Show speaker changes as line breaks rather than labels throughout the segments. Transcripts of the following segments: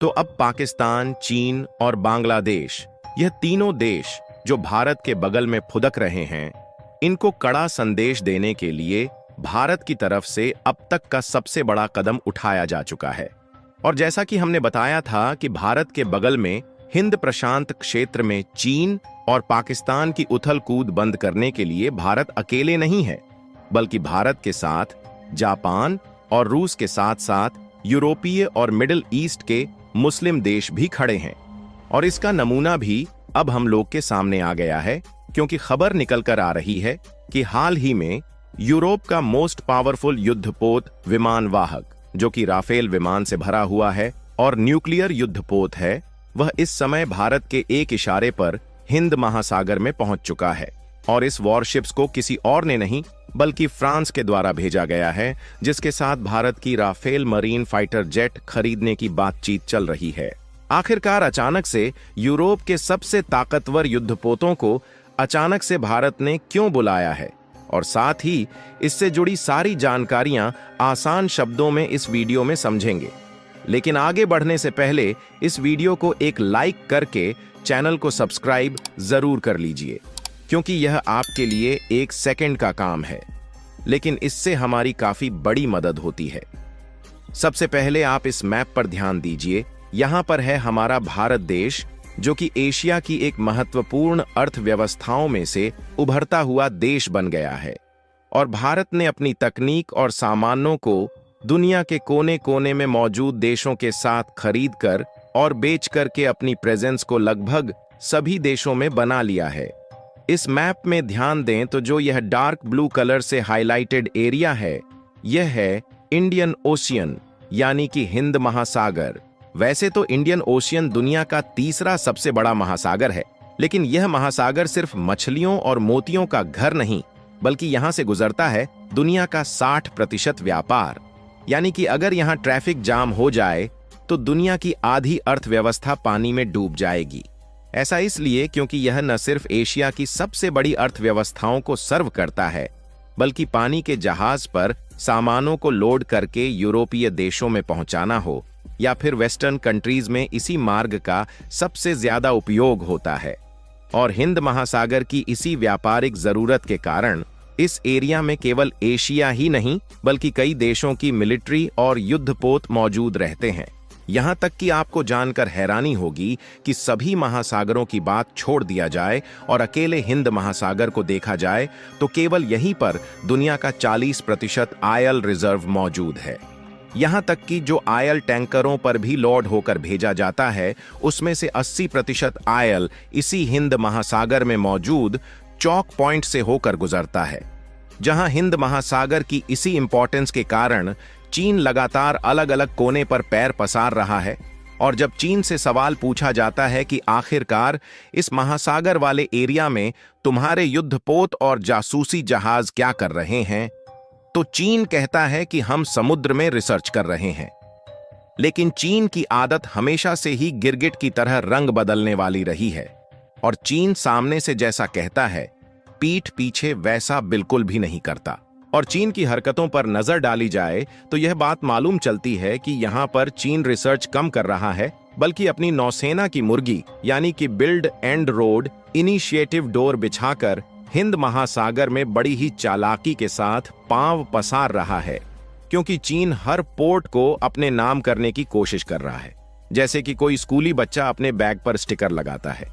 तो अब पाकिस्तान, चीन और बांग्लादेश, यह तीनों देश जो भारत के बगल में फुदक रहे हैं, इनको कड़ा संदेश देने के लिए भारत की तरफ से अब तक का सबसे बड़ा कदम उठाया जा चुका है। और जैसा कि हमने बताया था कि भारत के बगल में हिंद प्रशांत क्षेत्र में चीन और पाकिस्तान की उथल कूद बंद करने के लिए भारत अकेले नहीं है, बल्कि भारत के साथ जापान और रूस के साथ साथ यूरोपीय और मिडिल ईस्ट के मुस्लिम देश भी खड़े हैं। और इसका नमूना भी अब हम लोग के सामने आ गया है, क्योंकि खबर निकल कर आ रही है कि हाल ही में यूरोप का मोस्ट पावरफुल युद्धपोत विमान वाहक, जो कि राफेल विमान से भरा हुआ है और न्यूक्लियर युद्धपोत है, वह इस समय भारत के एक इशारे पर हिंद महासागर में पहुंच चुका है। और इस वॉरशिप्स को किसी और ने नहीं बल्कि फ्रांस के द्वारा भेजा गया है, जिसके साथ भारत की राफेल मरीन फाइटर जेट खरीदने की बातचीत चल रही है। आखिरकार अचानक से यूरोप के सबसे ताकतवर युद्धपोतों को अचानक से भारत ने क्यों बुलाया है, और साथ ही इससे जुड़ी सारी जानकारियां आसान शब्दों में इस वीडियो में समझेंगे। लेकिन आगे बढ़ने से पहले इस वीडियो को एक लाइक करके चैनल को सब्सक्राइब जरूर कर लीजिए, क्योंकि यह आपके लिए 1 सेकंड का काम है, लेकिन इससे हमारी काफी बड़ी मदद होती है। सबसे पहले आप इस मैप पर ध्यान दीजिए। यहां पर है हमारा भारत देश, जो कि एशिया की एक महत्वपूर्ण अर्थव्यवस्थाओं में से उभरता हुआ देश बन गया है। और भारत ने अपनी तकनीक और सामानों को दुनिया के कोने कोने में मौजूद देशों के साथ खरीद कर और बेच कर के अपनी प्रेजेंस को लगभग सभी देशों में बना लिया है। इस मैप में ध्यान दें तो जो यह डार्क ब्लू कलर से हाइलाइटेड एरिया है, यह है इंडियन ओशियन, यानी कि हिंद महासागर। वैसे तो इंडियन ओशियन दुनिया का तीसरा सबसे बड़ा महासागर है, लेकिन यह महासागर सिर्फ मछलियों और मोतियों का घर नहीं, बल्कि यहां से गुजरता है दुनिया का 60% व्यापार। यानी कि अगर यहां ट्रैफिक जाम हो जाए तो दुनिया की आधी अर्थव्यवस्था पानी में डूब जाएगी। ऐसा इसलिए क्योंकि यह न सिर्फ एशिया की सबसे बड़ी अर्थव्यवस्थाओं को सर्व करता है, बल्कि पानी के जहाज पर सामानों को लोड करके यूरोपीय देशों में पहुंचाना हो या फिर वेस्टर्न कंट्रीज में इसी मार्ग का सबसे ज्यादा उपयोग होता है। और हिंद महासागर की इसी व्यापारिक जरूरत के कारण इस एरिया में केवल एशिया ही नहीं बल्कि कई देशों की मिलिट्री और युद्धपोत मौजूद रहते हैं। यहां तक कि आपको जानकर हैरानी होगी कि सभी महासागरों की बात छोड़ दिया जाए और अकेले हिंद महासागर को देखा जाए तो केवल यहीं पर दुनिया का 40% आयल रिजर्व मौजूद है। यहां तक कि जो आयल टैंकरों पर भी लोड होकर भेजा जाता है, उसमें से 80% आयल इसी हिंद महासागर में मौजूद चौक पॉइंट से होकर गुजरता है। जहां हिंद महासागर की इसी इंपॉर्टेंस के कारण चीन लगातार अलग अलग कोने पर पैर पसार रहा है। और जब चीन से सवाल पूछा जाता है कि आखिरकार इस महासागर वाले एरिया में तुम्हारे युद्धपोत और जासूसी जहाज क्या कर रहे हैं, तो चीन कहता है कि हम समुद्र में रिसर्च कर रहे हैं। लेकिन चीन की आदत हमेशा से ही गिरगिट की तरह रंग बदलने वाली रही है, और चीन सामने से जैसा कहता है, पीठ पीछे वैसा बिल्कुल भी नहीं करता। और चीन की हरकतों पर नजर डाली जाए तो यह बात मालूम चलती है कि यहां पर चीन रिसर्च कम कर रहा है, बल्कि अपनी नौसेना की मुर्गी यानी कि build and road initiative door बिछाकर हिंद महासागर में बड़ी ही चालाकी के साथ पांव पसार रहा है। क्योंकि चीन हर पोर्ट को अपने नाम करने की कोशिश कर रहा है, जैसे कि कोई स्कूली बच्चा अपने बैग पर स्टिकर लगाता है।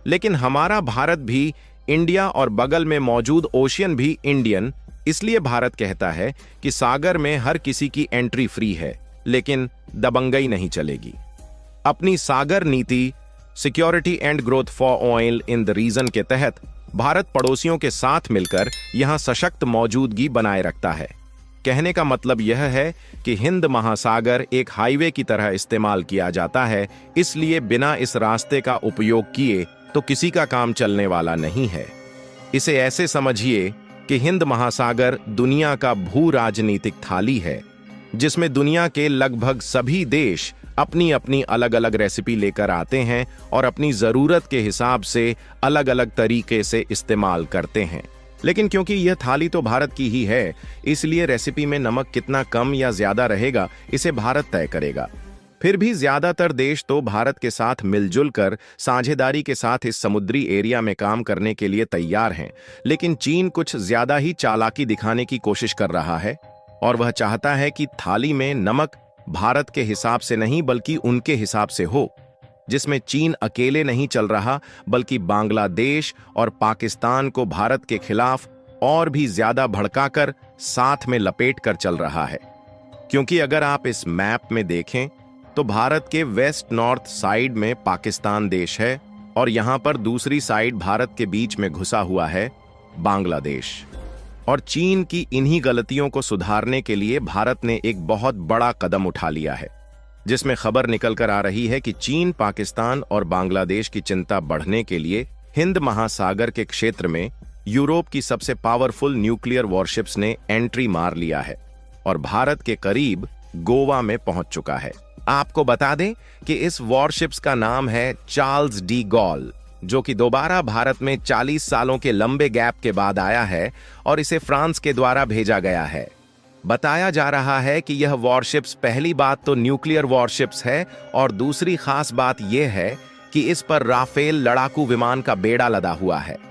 लेकिन हमारा भारत भी इंडिया और बगल में मौजूद ओशियन भी इंडियन, इसलिए भारत कहता है कि सागर में हर किसी की एंट्री फ्री है, लेकिन दबंगई नहीं चलेगी। अपनी सागर नीति security and growth for all in the region के तहत भारत पड़ोसियों के साथ मिलकर यहां सशक्त मौजूदगी बनाए रखता है। कहने का मतलब यह है कि हिंद महासागर एक हाईवे की तरह इस्तेमाल किया जाता है, इसलिए बिना इस रास्ते का उपयोग किए तो किसी का काम चलने वाला नहीं है। इसे ऐसे समझिए कि हिंद महासागर दुनिया का भू राजनीतिक थाली है, जिसमें दुनिया के लगभग सभी देश अपनी अपनी अलग अलग रेसिपी लेकर आते हैं और अपनी जरूरत के हिसाब से अलग अलग तरीके से इस्तेमाल करते हैं। लेकिन क्योंकि यह थाली तो भारत की ही है, इसलिए रेसिपी में नमक कितना कम या ज्यादा रहेगा इसे भारत तय करेगा। फिर भी ज्यादातर देश तो भारत के साथ मिलजुल कर साझेदारी के साथ इस समुद्री एरिया में काम करने के लिए तैयार हैं, लेकिन चीन कुछ ज्यादा ही चालाकी दिखाने की कोशिश कर रहा है और वह चाहता है कि थाली में नमक भारत के हिसाब से नहीं बल्कि उनके हिसाब से हो, जिसमें चीन अकेले नहीं चल रहा बल्कि बांग्लादेश और पाकिस्तान को भारत के खिलाफ और भी ज्यादा भड़काकर साथ में लपेट कर चल रहा है। क्योंकि अगर आप इस मैप में देखें तो भारत के वेस्ट नॉर्थ साइड में पाकिस्तान देश है और यहां पर दूसरी साइड भारत के बीच में घुसा हुआ है बांग्लादेश। और चीन की इन्हीं गलतियों को सुधारने के लिए भारत ने एक बहुत बड़ा कदम उठा लिया है, जिसमें खबर निकल कर आ रही है कि चीन पाकिस्तान और बांग्लादेश की चिंता बढ़ने के लिए हिंद महासागर के क्षेत्र में यूरोप की सबसे पावरफुल न्यूक्लियर वॉरशिप्स ने एंट्री मार लिया है और भारत के करीब गोवा में पहुंच चुका है। आपको बता दें कि इस वॉरशिप्स का नाम है चार्ल्स डी गॉल, जो कि दोबारा भारत में 40 सालों के लंबे गैप के बाद आया है और इसे फ्रांस के द्वारा भेजा गया है। बताया जा रहा है कि यह वॉरशिप्स पहली बात तो न्यूक्लियर वॉरशिप्स है और दूसरी खास बात यह है कि इस पर राफेल लड़ाकू विमान का बेड़ा लदा हुआ है।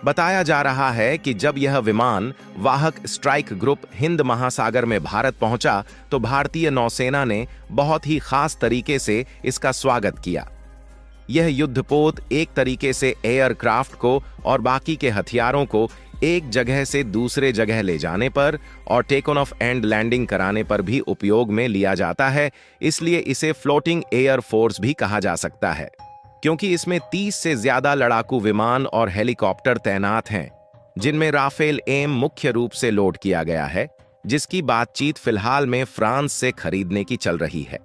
बताया जा रहा है कि जब यह विमान वाहक स्ट्राइक ग्रुप हिंद महासागर में भारत पहुंचा तो भारतीय नौसेना ने बहुत ही खास तरीके से इसका स्वागत किया। यह युद्धपोत एक तरीके से एयरक्राफ्ट को और बाकी के हथियारों को एक जगह से दूसरे जगह ले जाने पर और टेक ऑफ एंड लैंडिंग कराने पर भी उपयोग में लिया जाता है, इसलिए इसे फ्लोटिंग एयर फोर्स भी कहा जा सकता है, क्योंकि इसमें 30 से ज्यादा लड़ाकू विमान और हेलीकॉप्टर तैनात हैं, जिनमें राफेल एम मुख्य रूप से लोड किया गया है, जिसकी बातचीत फिलहाल में फ्रांस से खरीदने की चल रही है,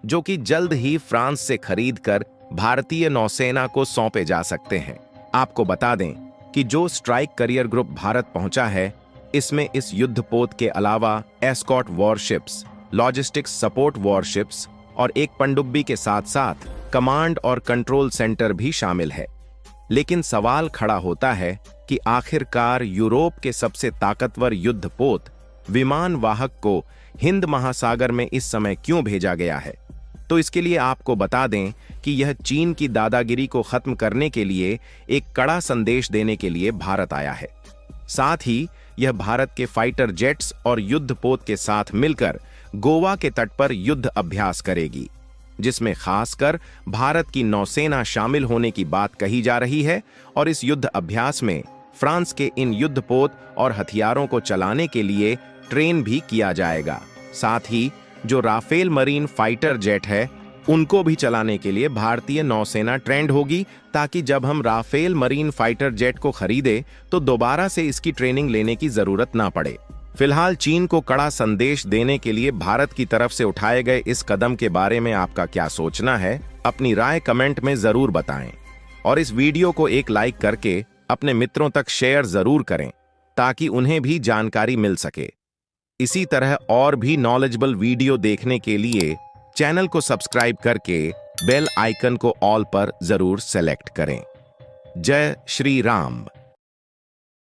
जो कि जल्द ही फ्रांस से खरीद कर भारतीय नौसेना को सौंपे जा सकते हैं। आपको बता दें कि जो स्ट्राइक करियर ग्रुप भारत पहुंचा है, इसमें इस युद्धपोत के अलावा escort warships, logistics support warships और एक पनडुब्बी के साथ साथ कमांड और कंट्रोल सेंटर भी शामिल है। लेकिन सवाल खड़ा होता है कि आखिरकार यूरोप के सबसे ताकतवर युद्धपोत विमान वाहक को हिंद महासागर में इस समय क्यों भेजा गया है। तो इसके लिए आपको बता दें कि यह चीन की दादागिरी को खत्म करने के लिए एक कड़ा संदेश देने के लिए भारत आया है। साथ ही यह भारत के फाइटर जेट्स और युद्धपोत के साथ मिलकर गोवा के तट पर युद्ध अभ्यास करेगी, जिसमें खासकर भारत की नौसेना शामिल होने की बात कही जा रही है और इस युद्ध अभ्यास में फ्रांस के इन युद्धपोत और हथियारों को चलाने के लिए ट्रेन भी किया जाएगा। साथ ही जो राफेल मरीन फाइटर जेट है, उनको भी चलाने के लिए भारतीय नौसेना ट्रेंड होगी, ताकि जब हम राफेल मरीन फाइटर जेट को खरीदे तो दोबारा से इसकी ट्रेनिंग लेने की जरूरत ना पड़े। फिलहाल चीन को कड़ा संदेश देने के लिए भारत की तरफ से उठाए गए इस कदम के बारे में आपका क्या सोचना है, अपनी राय कमेंट में जरूर बताएं और इस वीडियो को एक लाइक करके अपने मित्रों तक शेयर जरूर करें ताकि उन्हें भी जानकारी मिल सके। इसी तरह और भी नॉलेजेबल वीडियो देखने के लिए चैनल को सब्सक्राइब करके बेल आइकन को ऑल पर जरूर सेलेक्ट करें। जय श्री राम।